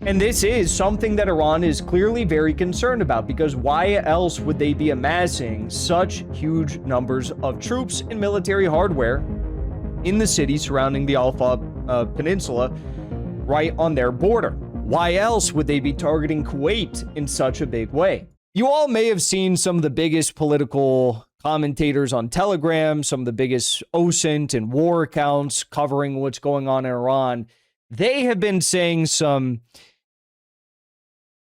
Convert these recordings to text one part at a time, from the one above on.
And this is something that Iran is clearly very concerned about, because why else would they be amassing such huge numbers of troops and military hardware in the city surrounding the Al-Faw Peninsula right on their border? Why else would they be targeting Kuwait in such a big way? You all may have seen some of the biggest political commentators on Telegram, some of the biggest OSINT and war accounts covering what's going on in Iran. They have been saying some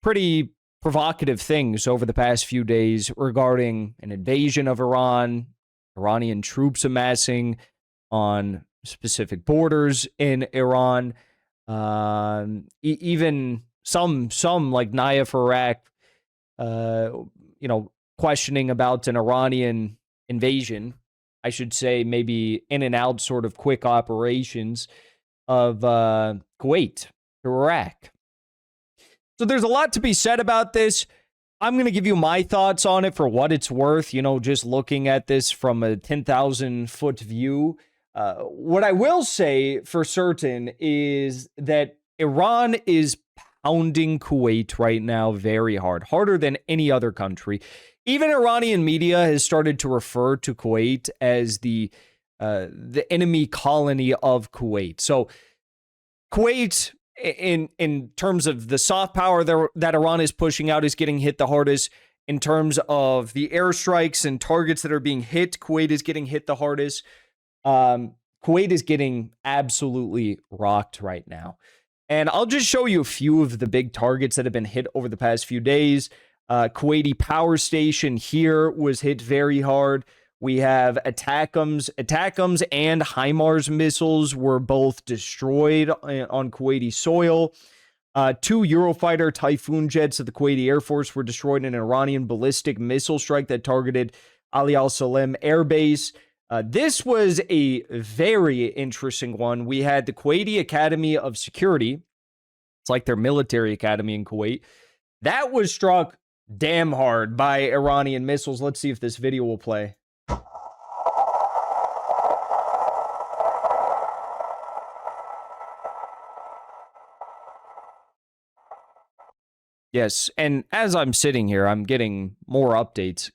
pretty provocative things over the past few days regarding an invasion of Iran, Iranian troops amassing on specific borders in Iran, even some like Naya for Iraq, questioning about an Iranian invasion, I should say, maybe in and out sort of quick operations of Kuwait or Iraq. So there's a lot to be said about this. I'm going to give you my thoughts on it for what it's worth, just looking at this from a 10,000 foot view. What I will say for certain is that Iran is pounding Kuwait right now very hard, harder than any other country. Even Iranian media has started to refer to Kuwait as the enemy colony of Kuwait. So Kuwait, in terms of the soft power that Iran is pushing out, is getting hit the hardest. In terms of the airstrikes and targets that are being hit, Kuwait is getting hit the hardest. Kuwait is getting absolutely rocked right now. And I'll just show you a few of the big targets that have been hit over the past few days. Kuwaiti power station here was hit very hard. We have ATACMS and HIMARS missiles were both destroyed on Kuwaiti soil. 2 Eurofighter Typhoon jets of the Kuwaiti Air Force were destroyed in an Iranian ballistic missile strike that targeted Ali al-Salem Air Base. This was a very interesting one. We had the Kuwaiti Academy of Security. It's like their military academy in Kuwait. That was struck damn hard by Iranian missiles. Let's see if this video will play. Yes, and as I'm sitting here, I'm getting more updates.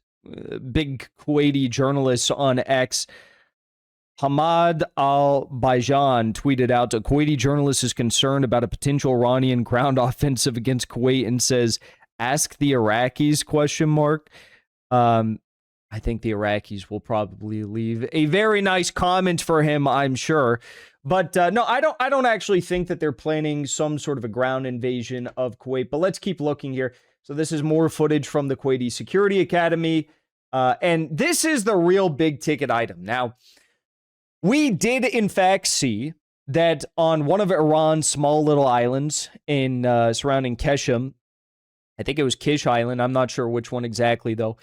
Big Kuwaiti journalists on X, Hamad al-Baijan, tweeted out, a Kuwaiti journalist is concerned about a potential Iranian ground offensive against Kuwait and says, ask the Iraqis, ? I think the Iraqis will probably leave a very nice comment for him, I'm sure. But no, I don't actually think that they're planning some sort of a ground invasion of Kuwait. But let's keep looking here. So this is more footage from the Kuwaiti Security Academy. And this is the real big ticket item. Now, we did in fact see that on one of Iran's small little islands in surrounding Keshem, I think it was Kish Island. I'm not sure which one exactly, though.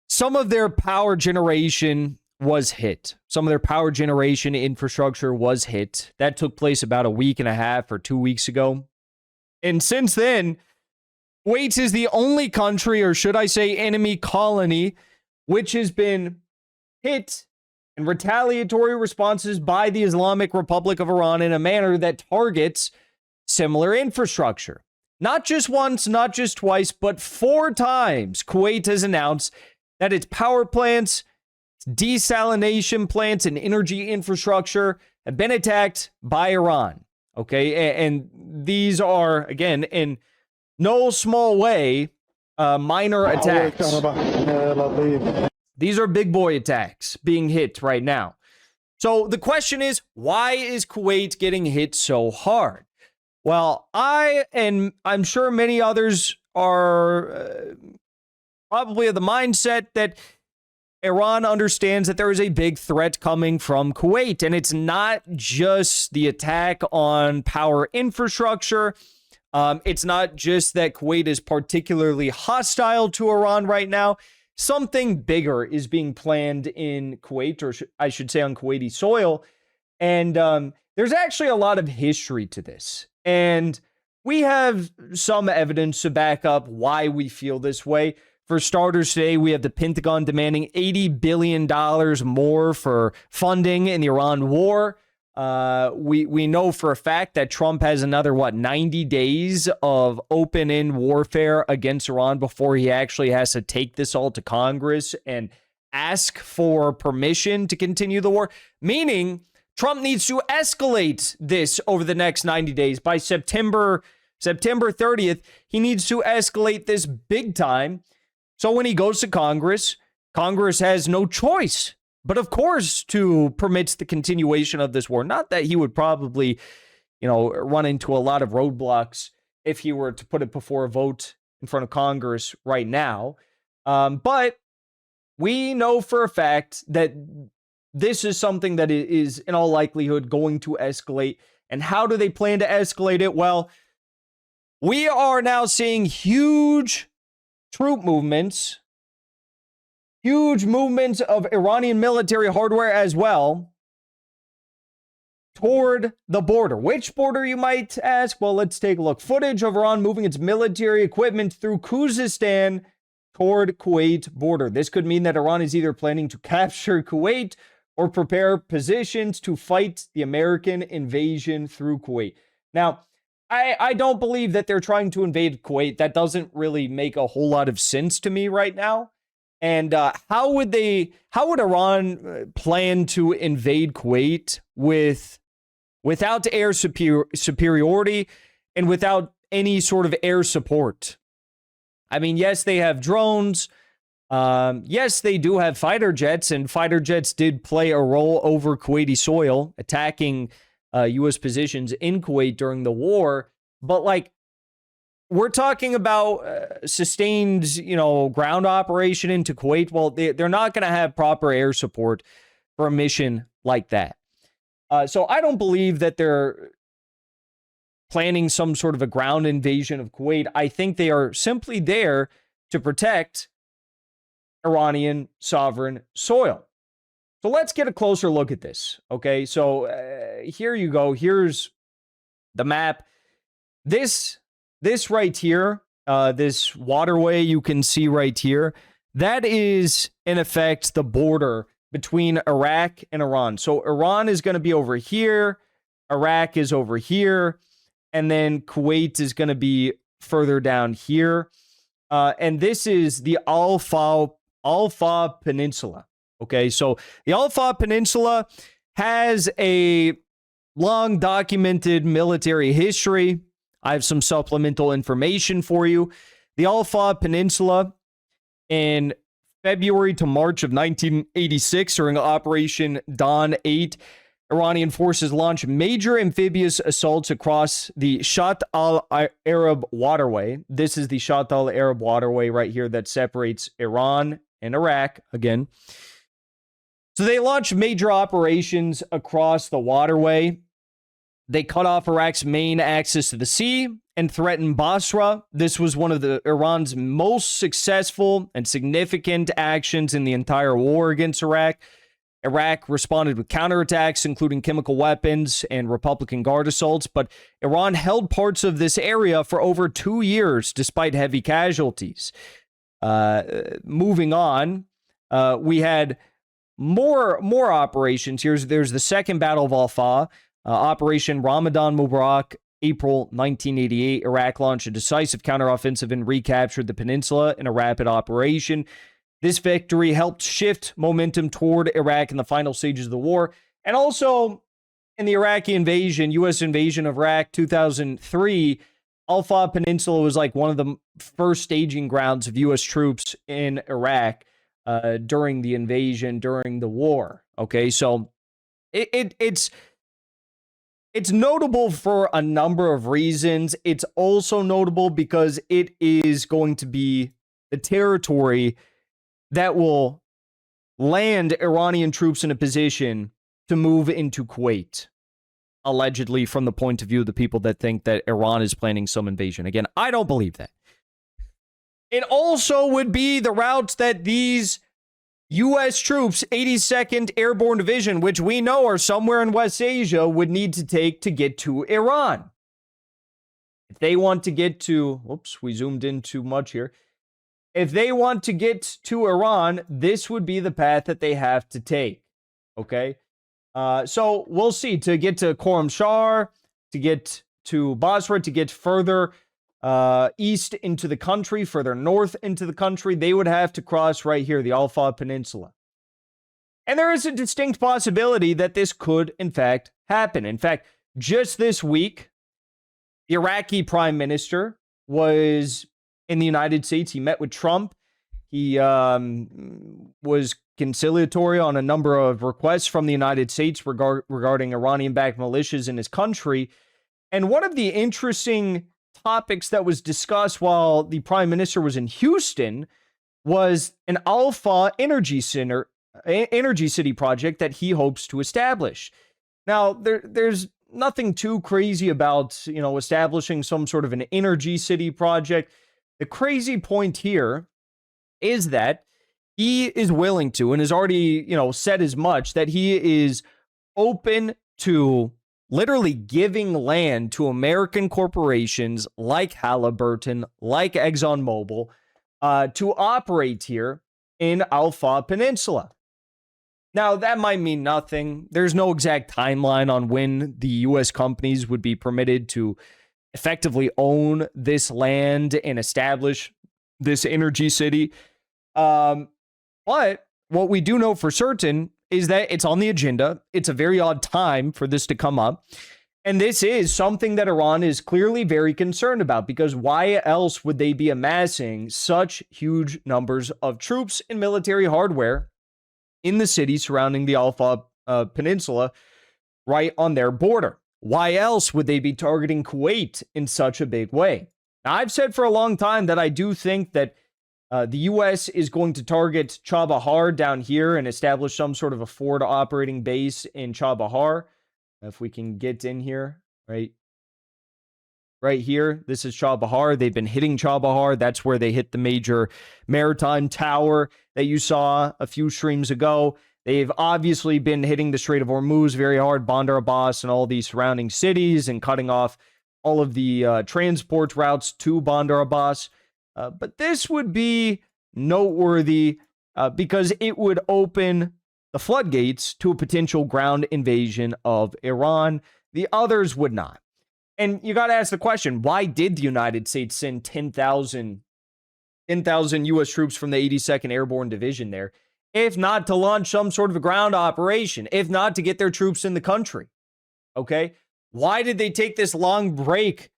Some of their power generation was hit. Some of their power generation infrastructure was hit. That took place about a week and a half or 2 weeks ago. And since then, Kuwait is the only country, or should I say enemy colony, which has been hit and retaliatory responses by the Islamic Republic of Iran in a manner that targets similar infrastructure. Not just once, not just twice, but 4 times Kuwait has announced that its power plants, desalination plants, and energy infrastructure have been attacked by Iran. Okay, and these are, again, in no small way, minor attacks. These are big boy attacks being hit right now. So the question is, why is Kuwait getting hit so hard? Well, I'm sure many others are probably of the mindset that Iran understands that there is a big threat coming from Kuwait. And it's not just the attack on power infrastructure. It's not just that Kuwait is particularly hostile to Iran right now. Something bigger is being planned in Kuwait, or I should say on Kuwaiti soil. And there's actually a lot of history to this. And we have some evidence to back up why we feel this way. For starters, today, we have the Pentagon demanding $80 billion more for funding in the Iran war. We know for a fact that Trump has another, 90 days of open-end warfare against Iran before he actually has to take this all to Congress and ask for permission to continue the war, meaning Trump needs to escalate this over the next 90 days. By September 30th, he needs to escalate this big time. So when he goes to Congress, Congress has no choice but, of course, to permit the continuation of this war. Not that he would probably, run into a lot of roadblocks if he were to put it before a vote in front of Congress right now. But we know for a fact that this is something that is in all likelihood going to escalate. And how do they plan to escalate it? Well, we are now seeing huge troop movements, huge movements of Iranian military hardware as well toward the border. Which border, you might ask? Well, let's take a look. Footage of Iran moving its military equipment through Khuzestan toward Kuwait border. This could mean that Iran is either planning to capture Kuwait or prepare positions to fight the American invasion through Kuwait. Now, I don't believe that they're trying to invade Kuwait. That doesn't really make a whole lot of sense to me right now. And how would Iran plan to invade Kuwait without air superiority and without any sort of air support? I mean, yes, they have drones. Yes, they do have fighter jets, and fighter jets did play a role over Kuwaiti soil, attacking U.S. positions in Kuwait during the war. But, we're talking about sustained, ground operation into Kuwait. Well, they're not going to have proper air support for a mission like that. So I don't believe that they're planning some sort of a ground invasion of Kuwait. I think they are simply there to protect Iranian sovereign soil. So let's get a closer look at this. Okay, so here you go. Here's the map. This right here, this waterway you can see right here, that is in effect the border between Iraq and Iran. So Iran is going to be over here, Iraq is over here, and then Kuwait is going to be further down here. And this is the Al-Faw Peninsula. Okay, so the Al-Faw Peninsula has a long documented military history. I have some supplemental information for you. The Al-Faw Peninsula, in February to March of 1986, during Operation Dawn 8, Iranian forces launched major amphibious assaults across the Shatt al-Arab waterway. This is the Shatt al-Arab waterway right here that separates Iran and Iraq again. So they launched major operations across the waterway. They cut off Iraq's main access to the sea and threatened Basra. This was one of Iran's most successful and significant actions in the entire war against Iraq. Iraq responded with counterattacks, including chemical weapons and Republican Guard assaults, but Iran held parts of this area for over 2 years, despite heavy casualties. Moving on, we had more operations. There's the second Battle of Al-Faw, Operation Ramadan Mubarak, April 1988. Iraq launched a decisive counteroffensive and recaptured the peninsula in a rapid operation. This victory helped shift momentum toward Iraq in the final stages of the war. And also in the Iraqi invasion, U.S. invasion of Iraq 2003, Al-Faw Peninsula was like one of the first staging grounds of U.S. troops in Iraq during the invasion, during the war. Okay, so it's notable for a number of reasons. It's also notable because it is going to be the territory that will land Iranian troops in a position to move into Kuwait, allegedly, from the point of view of the people that think that Iran is planning some invasion. Again, I don't believe that. It also would be the routes that these U.S. troops, 82nd Airborne Division, which we know are somewhere in West Asia, would need to take to get to Iran. If they want to get to, whoops, we zoomed in too much here. If they want to get to Iran, this would be the path that they have to take. Okay? So we'll see. To get to Khorramshahr, to get to Basra, to get further east into the country, further north into the country, they would have to cross right here, the Al-Faw Peninsula. And there is a distinct possibility that this could, in fact, happen. In fact, just this week, the Iraqi prime minister was in the United States. He met with Trump. He was conciliatory on a number of requests from the United States regarding Iranian-backed militias in his country. And one of the interesting topics that was discussed while the prime minister was in Houston was an Al-Faw energy city project that he hopes to establish. Now, there's nothing too crazy about, establishing some sort of an energy city project. The crazy point here is that he is willing to, and has already, said as much, that he is open to literally giving land to American corporations like Halliburton, like ExxonMobil, to operate here in Al-Faw Peninsula. Now, that might mean nothing. There's no exact timeline on when the U.S. companies would be permitted to effectively own this land and establish this energy city. But what we do know for certain is that it's on the agenda. It's a very odd time for this to come up. And this is something that Iran is clearly very concerned about, because why else would they be amassing such huge numbers of troops and military hardware in the city surrounding the Al-Faw Peninsula right on their border? Why else would they be targeting Kuwait in such a big way? Now, I've said for a long time that I do think that the U.S. is going to target Chabahar down here and establish some sort of a forward operating base in Chabahar. If we can get in here, right here, this is Chabahar. They've been hitting Chabahar. That's where they hit the major maritime tower that you saw a few streams ago. They've obviously been hitting the Strait of Hormuz very hard, Bandar Abbas and all these surrounding cities, and cutting off all of the transport routes to Bandar Abbas. But this would be noteworthy because it would open the floodgates to a potential ground invasion of Iran. The others would not. And you got to ask the question, why did the United States send 10,000 U.S. troops from the 82nd Airborne Division there, if not to launch some sort of a ground operation, if not to get their troops in the country? Okay? Why did they take this long break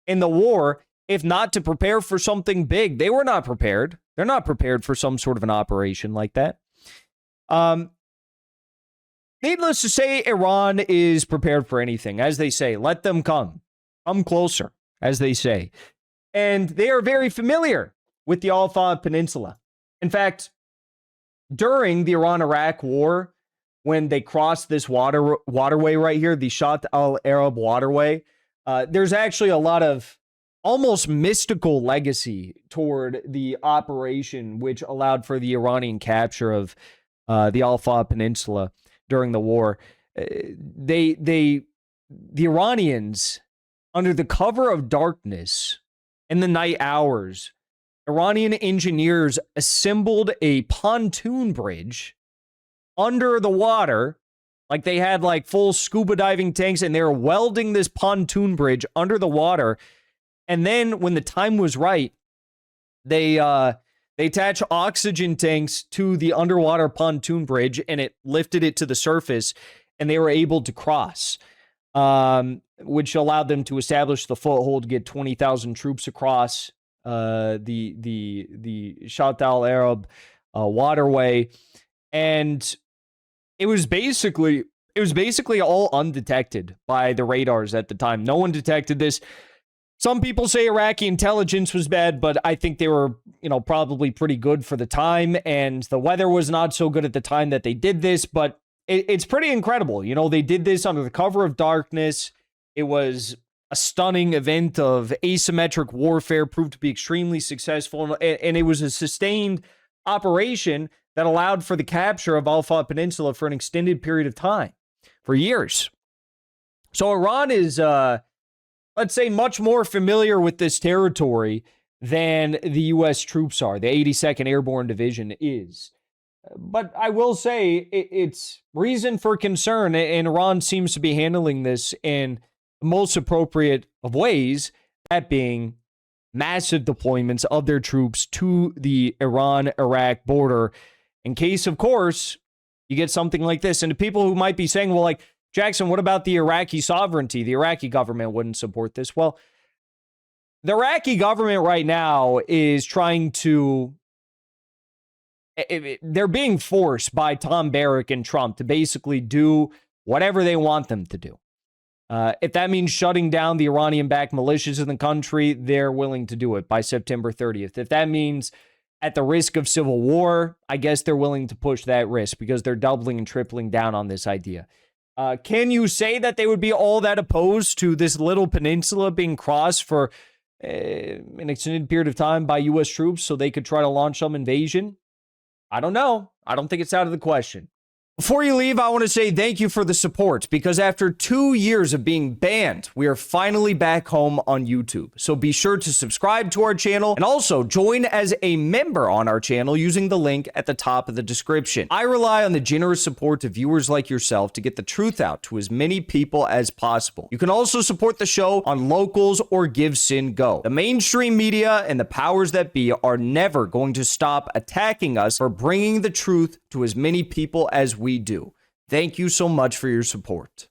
in the war, if not to prepare for something big? They were not prepared. They're not prepared for some sort of an operation like that. Needless to say, Iran is prepared for anything. As they say, let them come. Come closer, as they say. And they are very familiar with the Al-Faw Peninsula. In fact, during the Iran-Iraq war, when they crossed this waterway right here, the Shatt al-Arab waterway, there's actually a lot of almost mystical legacy toward the operation, which allowed for the Iranian capture of the Al-Faw Peninsula during the war. The Iranians, under the cover of darkness in the night hours, Iranian engineers assembled a pontoon bridge under the water. Like, they had like full scuba diving tanks, and they were welding this pontoon bridge under the water. And then when the time was right, they attached oxygen tanks to the underwater pontoon bridge, and it lifted it to the surface, and they were able to cross, which allowed them to establish the foothold, get 20,000 troops across the Shatt al-Arab waterway. And it was basically all undetected by the radars at the time. No one detected this. Some people say Iraqi intelligence was bad, but I think they were, probably pretty good for the time. And the weather was not so good at the time that they did this, but it's pretty incredible. They did this under the cover of darkness. It was a stunning event of asymmetric warfare, proved to be extremely successful. And it was a sustained operation that allowed for the capture of Al-Faw Peninsula for an extended period of time, for years. So Iran is, let's say, much more familiar with this territory than the U.S. troops are. The 82nd Airborne Division is. But I will say it's reason for concern, and Iran seems to be handling this in the most appropriate of ways, that being massive deployments of their troops to the Iran-Iraq border in case, of course, you get something like this. And to people who might be saying, well, like, Jackson, what about the Iraqi sovereignty? The Iraqi government wouldn't support this. Well, the Iraqi government right now is trying to, they're being forced by Tom Barrack and Trump to basically do whatever they want them to do. If that means shutting down the Iranian-backed militias in the country, they're willing to do it by September 30th. If that means at the risk of civil war, I guess they're willing to push that risk because they're doubling and tripling down on this idea. Can you say that they would be all that opposed to this little peninsula being crossed for an extended period of time by U.S. troops so they could try to launch some invasion? I don't know. I don't think it's out of the question. Before you leave, I want to say thank you for the support, because after 2 years of being banned, we are finally back home on YouTube. So be sure to subscribe to our channel and also join as a member on our channel using the link at the top of the description. I rely on the generous support of viewers like yourself to get the truth out to as many people as possible. You can also support the show on Locals or Give Sin Go. The mainstream media and the powers that be are never going to stop attacking us for bringing the truth to as many people as we do. Thank you so much for your support.